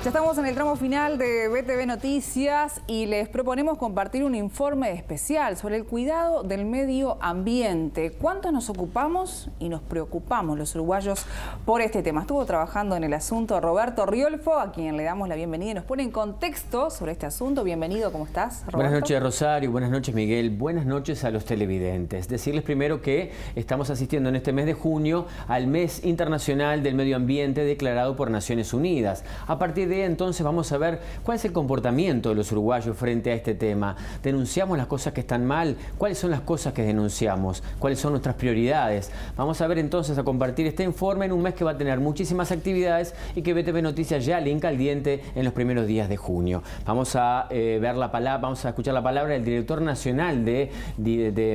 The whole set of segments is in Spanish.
Ya estamos en el tramo final de BTV Noticias y les proponemos compartir un informe especial sobre el cuidado del medio ambiente. ¿Cuánto nos ocupamos y nos preocupamos los uruguayos por este tema? Estuvo trabajando en el asunto Roberto Riolfo, a quien le damos la bienvenida y nos pone en contexto sobre este asunto. Bienvenido, ¿cómo estás, Roberto? Buenas noches, Rosario. Buenas noches, Miguel. Buenas noches a los televidentes. Decirles primero que estamos asistiendo en este mes de junio al Mes Internacional del Medio Ambiente declarado por Naciones Unidas. A partir de entonces vamos a ver cuál es el comportamiento de los uruguayos frente a este tema. ¿Denunciamos las cosas que están mal? ¿Cuáles son las cosas que denunciamos? ¿Cuáles son nuestras prioridades? Vamos a ver entonces, a compartir este informe en un mes que va a tener muchísimas actividades y que BTV Noticias ya linka al diente en los primeros días de junio. Vamos a ver la palabra, vamos a escuchar la palabra del director nacional de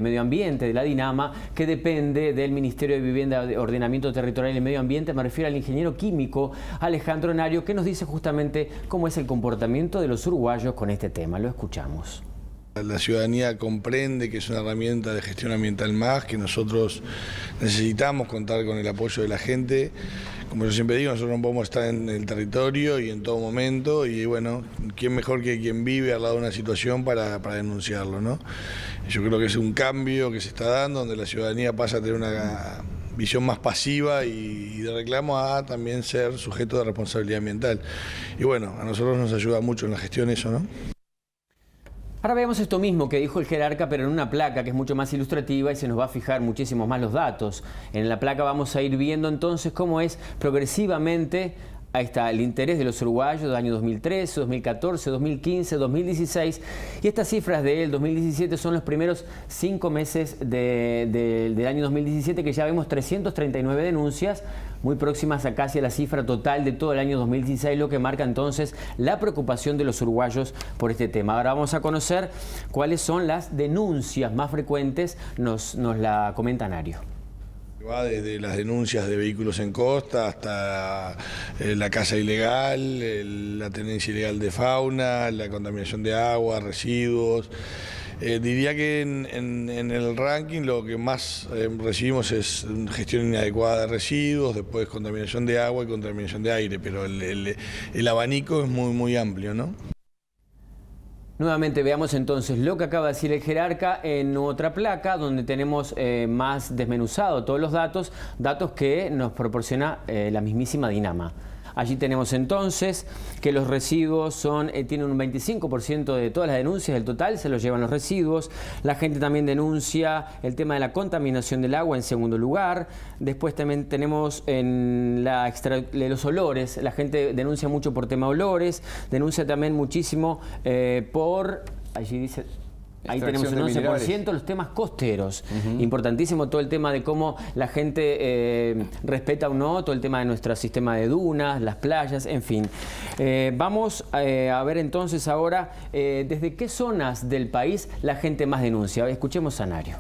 Medio Ambiente de la DINAMA, que depende del Ministerio de Vivienda, Ordenamiento Territorial y Medio Ambiente. Me refiero al ingeniero químico Alejandro Nario, que nos dice justamente cómo es el comportamiento de los uruguayos con este tema. Lo escuchamos. La ciudadanía comprende que es una herramienta de gestión ambiental más, que nosotros necesitamos contar con el apoyo de la gente. Como yo siempre digo, nosotros no podemos estar en el territorio y en todo momento, y bueno, ¿quién mejor que quien vive al lado de una situación para denunciarlo, ¿no? Yo creo que es un cambio que se está dando, donde la ciudadanía pasa a tener una visión más pasiva y de reclamo a también ser sujeto de responsabilidad ambiental. Y bueno, a nosotros nos ayuda mucho en la gestión eso, ¿no? Ahora veamos esto mismo que dijo el jerarca, pero en una placa que es mucho más ilustrativa y se nos va a fijar muchísimo más los datos. En la placa vamos a ir viendo entonces cómo es progresivamente. Ahí está el interés de los uruguayos del año 2013, 2014, 2015, 2016. Y estas cifras del 2017 son los primeros 5 meses del año 2017, que ya vemos 339 denuncias, muy próximas a casi a la cifra total de todo el año 2016, lo que marca entonces la preocupación de los uruguayos por este tema. Ahora vamos a conocer cuáles son las denuncias más frecuentes, nos la comenta Nario. Va desde las denuncias de vehículos en costa hasta la caza ilegal, la tenencia ilegal de fauna, la contaminación de agua, residuos. Diría que en el ranking lo que más recibimos es gestión inadecuada de residuos, después contaminación de agua y contaminación de aire, pero el abanico es muy amplio, ¿no? Nuevamente veamos entonces lo que acaba de decir el jerarca en otra placa donde tenemos más desmenuzado todos los datos que nos proporciona la mismísima DINAMA. Allí tenemos entonces que los residuos tienen un 25% de todas las denuncias del total, se los llevan los residuos. La gente también denuncia el tema de la contaminación del agua en segundo lugar. Después también tenemos en de los olores, la gente denuncia mucho por tema olores, denuncia también muchísimo allí dice... Ahí tenemos un 11%, los temas costeros. Importantísimo todo el tema de cómo la gente respeta o no, todo el tema de nuestro sistema de dunas, las playas, en fin. Vamos a ver entonces ahora desde qué zonas del país la gente más denuncia. Escuchemos a Nario.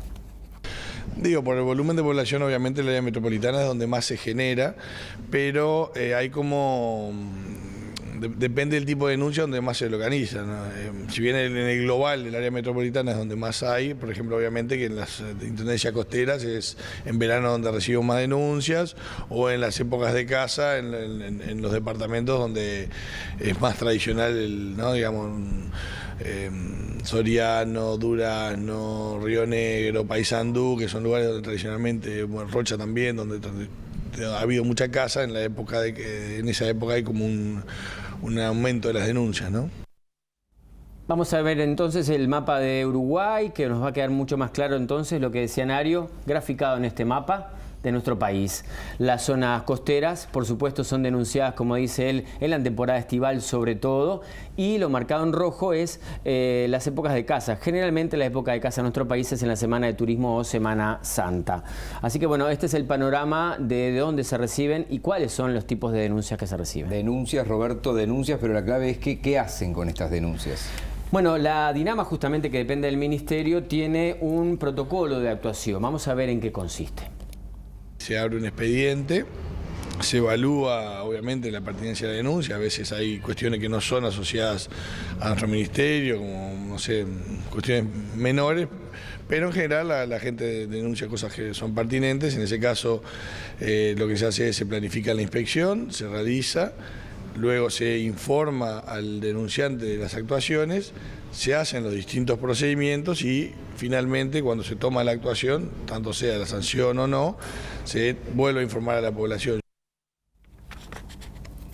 Digo, por el volumen de población, obviamente el área metropolitana es donde más se genera, pero hay como... Depende del tipo de denuncia donde más se localiza, ¿no? Si bien en el global del área metropolitana es donde más hay, por ejemplo, obviamente que en las intendencias costeras es en verano donde recibo más denuncias, o en las épocas de caza, en los departamentos donde es más tradicional, ¿no? Digamos, Soriano, Durazno, Río Negro, Paysandú, que son lugares donde tradicionalmente, bueno, Rocha también, donde ha habido mucha caza en esa época hay como un aumento de las denuncias, ¿no? Vamos a ver entonces el mapa de Uruguay, que nos va a quedar mucho más claro entonces lo que decía Nario, graficado en este mapa de nuestro país. Las zonas costeras, por supuesto, son denunciadas, como dice él, en la temporada estival sobre todo, y lo marcado en rojo es las épocas de caza. Generalmente la época de caza en nuestro país es en la Semana de Turismo o Semana Santa. Así que bueno, este es el panorama de dónde se reciben y cuáles son los tipos de denuncias que se reciben. Denuncias, Roberto, denuncias, pero la clave es ¿qué hacen con estas denuncias? Bueno, la DINAMA, justamente que depende del Ministerio, tiene un protocolo de actuación. Vamos a ver en qué consiste. Se abre un expediente, se evalúa obviamente la pertinencia de la denuncia, a veces hay cuestiones que no son asociadas a nuestro ministerio, como, no sé, cuestiones menores, pero en general la gente denuncia cosas que son pertinentes. En ese caso lo que se hace es se planifica la inspección, se realiza, luego se informa al denunciante de las actuaciones, se hacen los distintos procedimientos y finalmente cuando se toma la actuación, tanto sea la sanción o no, se vuelve a informar a la población.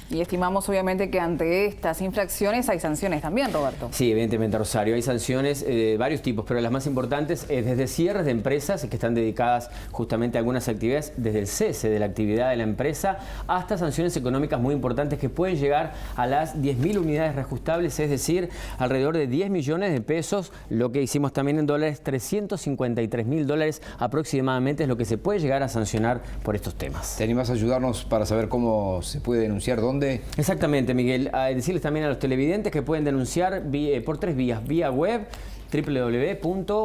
Y estimamos obviamente que ante estas infracciones hay sanciones también, Roberto. Sí, evidentemente, Rosario. Hay sanciones de varios tipos, pero las más importantes es desde cierres de empresas que están dedicadas justamente a algunas actividades, desde el cese de la actividad de la empresa, hasta sanciones económicas muy importantes que pueden llegar a las 10.000 unidades reajustables, es decir, alrededor de 10 millones de pesos, lo que hicimos también en dólares, 353.000 dólares aproximadamente es lo que se puede llegar a sancionar por estos temas. ¿Te animás a ayudarnos para saber cómo se puede denunciar? ¿Dónde? Exactamente, Miguel. A decirles también a los televidentes que pueden denunciar por 3 vías. Vía web, www.mbotma,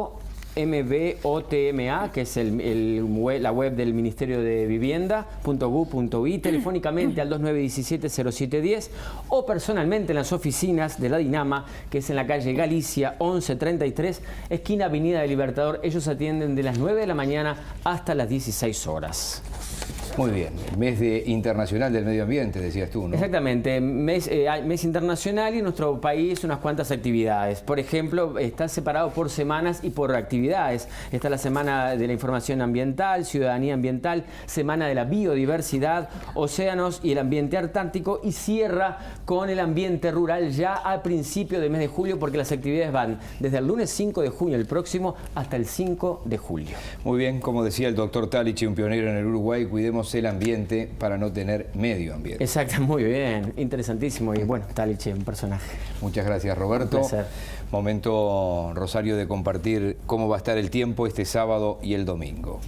que es la web del Ministerio de Vivienda.gov.uy, telefónicamente al 2917-0710 o personalmente en las oficinas de la Dinama, que es en la calle Galicia 1133, esquina Avenida del Libertador. Ellos atienden de las 9 de la mañana hasta las 16 horas. Muy bien, el mes internacional del medio ambiente, decías tú, ¿no? Exactamente, mes internacional y en nuestro país unas cuantas actividades. Por ejemplo, está separado por semanas y por actividades. Está la Semana de la Información Ambiental, Ciudadanía Ambiental, Semana de la Biodiversidad, Océanos y el Ambiente Antártico, y cierra con el ambiente rural ya a principio del mes de julio, porque las actividades van desde el lunes 5 de junio el próximo hasta el 5 de julio. Muy bien, como decía el doctor Talich, un pionero en el Uruguay, cuidemos el ambiente para no tener medio ambiente. Exacto, muy bien, interesantísimo. Y bueno, Talich, un personaje. Muchas gracias, Roberto. Un placer. Momento, Rosario, de compartir cómo va a estar el tiempo este sábado y el domingo.